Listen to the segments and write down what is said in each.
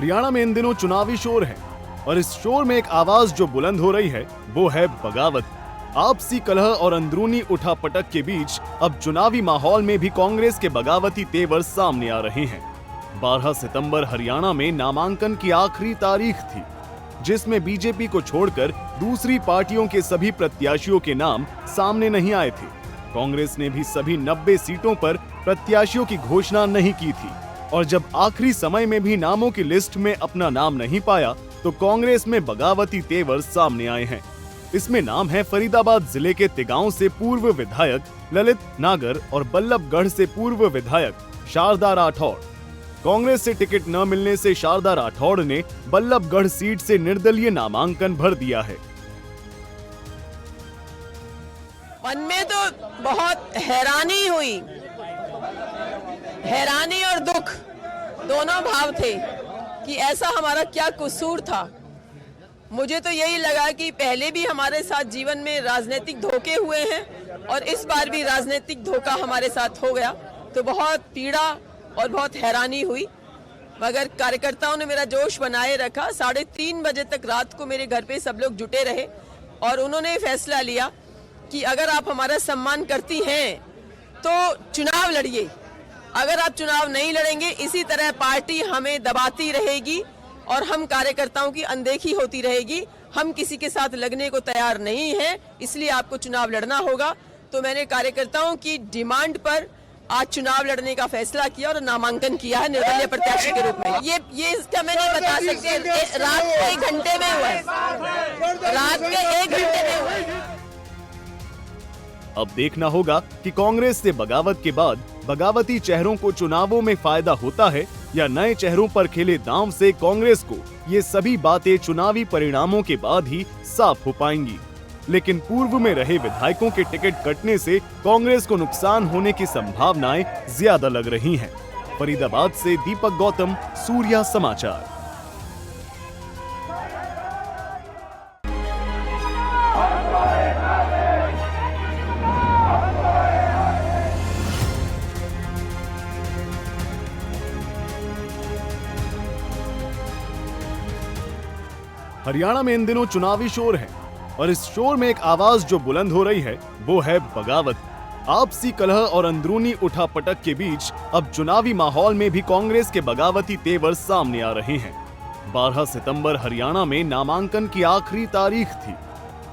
हरियाणा में इन दिनों चुनावी शोर है और इस शोर में एक आवाज जो बुलंद हो रही है वो है बगावत। आपसी कलह और अंदरूनी उठापटक के बीच अब चुनावी माहौल में भी कांग्रेस के बगावती तेवर सामने आ रहे हैं। 12 सितंबर हरियाणा में नामांकन की आखिरी तारीख थी, जिसमें बीजेपी को छोड़कर दूसरी पार्टियों के सभी प्रत्याशियों के नाम सामने नहीं आए थे। कांग्रेस ने भी सभी 90 सीटों पर प्रत्याशियों की घोषणा नहीं की थी और जब आखिरी समय में भी नामों की लिस्ट में अपना नाम नहीं पाया तो कांग्रेस में बगावती तेवर सामने आए हैं। इसमें नाम है फरीदाबाद जिले के तिगांव से पूर्व विधायक ललित नागर और बल्लभगढ़ से पूर्व विधायक शारदा राठौड़। कांग्रेस से टिकट न मिलने से शारदा राठौड़ ने बल्लभगढ़ सीट से निर्दलीय नामांकन भर दिया है। मन में तो बहुत हैरानी हुई, हैरानी और दुख दोनों भाव थे कि ऐसा हमारा क्या कसूर था। मुझे तो यही लगा कि पहले भी हमारे साथ जीवन में राजनीतिक धोखे हुए हैं और इस बार भी राजनीतिक धोखा हमारे साथ हो गया, तो बहुत पीड़ा और बहुत हैरानी हुई। मगर कार्यकर्ताओं ने मेरा जोश बनाए रखा। 3:30 बजे तक रात को मेरे घर पे सब लोग जुटे रहे और उन्होंने फैसला लिया कि अगर आप हमारा सम्मान करती हैं तो चुनाव लड़िए, अगर आप चुनाव नहीं लड़ेंगे इसी तरह पार्टी हमें दबाती रहेगी और हम कार्यकर्ताओं की अनदेखी होती रहेगी। हम किसी के साथ लगने को तैयार नहीं हैं, इसलिए आपको चुनाव लड़ना होगा। तो मैंने कार्यकर्ताओं की डिमांड पर आज चुनाव लड़ने का फैसला किया और नामांकन किया है निर्दलीय प्रत्याशी के रूप में। ये इसका मैं नहीं बता सकती, रात के 1 घंटे में हुआ है, रात के 1 घंटे में हुआ है। अब देखना होगा कि कांग्रेस से बगावत के बाद बगावती चेहरों को चुनावों में फायदा होता है या नए चेहरों पर खेले दांव से कांग्रेस को ये सभी बातें चुनावी परिणामों के बाद ही साफ हो पाएंगी। लेकिन पूर्व में रहे विधायकों के टिकट कटने से कांग्रेस को नुकसान होने की संभावनाएं ज्यादा लग रही हैं। फरीदाबाद से दीपक गौतम, सूर्या समाचार। हरियाणा में इन दिनों चुनावी शोर है और इस शोर में एक आवाज जो बुलंद हो रही है वो है बगावत। आपसी कलह और अंदरूनी उठापटक के बीच अब चुनावी माहौल में भी कांग्रेस के बगावती तेवर सामने आ रहे हैं। 12 सितंबर हरियाणा में नामांकन की आखिरी तारीख थी,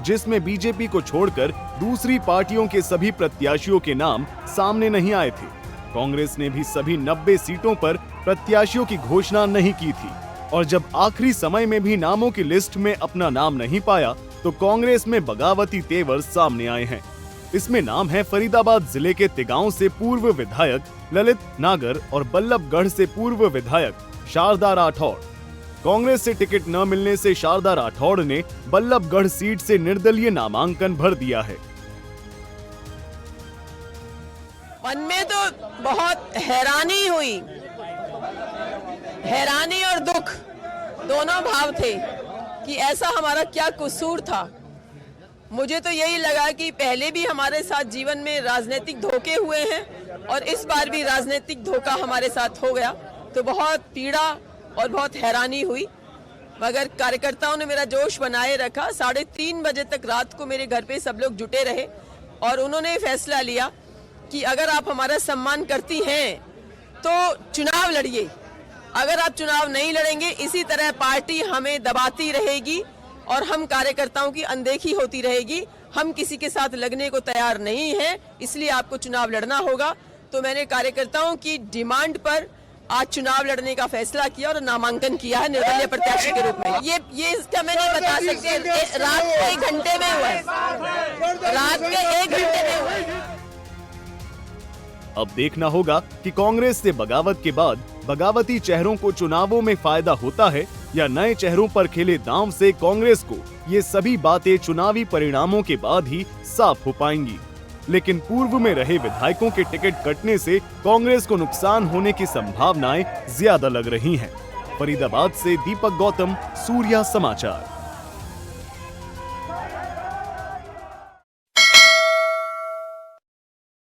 जिसमें बीजेपी को छोड़कर दूसरी पार्टियों के सभी प्रत्याशियों के नाम सामने नहीं आए थे। कांग्रेस ने भी सभी 90 सीटों पर प्रत्याशियों की घोषणा नहीं की थी और जब आखिरी समय में भी नामों की लिस्ट में अपना नाम नहीं पाया तो कांग्रेस में बगावती तेवर सामने आए हैं। इसमें नाम है फरीदाबाद जिले के तिगांव से पूर्व विधायक ललित नागर और बल्लभगढ़ से पूर्व विधायक शारदा राठौड़। कांग्रेस से टिकट न मिलने से शारदा राठौड़ ने बल्लभगढ़ सीट से निर्दलीय नामांकन भर दिया है। मन में तो बहुत हैरानी हुई, हैरानी और दुख दोनों भाव थे कि ऐसा हमारा क्या कसूर था। मुझे तो यही लगा कि पहले भी हमारे साथ जीवन में राजनीतिक धोखे हुए हैं और इस बार भी राजनीतिक धोखा हमारे साथ हो गया, तो बहुत पीड़ा और बहुत हैरानी हुई। मगर कार्यकर्ताओं ने मेरा जोश बनाए रखा। 3:30 बजे तक रात को मेरे घर पे सब लोग जुटे रहे और उन्होंने फैसला लिया कि अगर आप हमारा सम्मान करती हैं तो चुनाव लड़िए, अगर आप चुनाव नहीं लड़ेंगे इसी तरह पार्टी हमें दबाती रहेगी और हम कार्यकर्ताओं की अनदेखी होती रहेगी। हम किसी के साथ लगने को तैयार नहीं हैं, इसलिए आपको चुनाव लड़ना होगा। तो मैंने कार्यकर्ताओं की डिमांड पर आज चुनाव लड़ने का फैसला किया और नामांकन किया है निर्दलीय प्रत्याशी के रूप में। ये इसका मैं नहीं बता सकती, रात के 1 घंटे में हुआ है, रात के 1 घंटे में हुआ है। अब देखना होगा कि कांग्रेस से बगावत के बाद बगावती चेहरों को चुनावों में फायदा होता है या नए चेहरों पर खेले दांव से कांग्रेस को ये सभी बातें चुनावी परिणामों के बाद ही साफ हो पाएंगी। लेकिन पूर्व में रहे विधायकों के टिकट कटने से कांग्रेस को नुकसान होने की संभावनाएं ज्यादा लग रही हैं। फरीदाबाद से दीपक गौतम, सूर्या समाचार।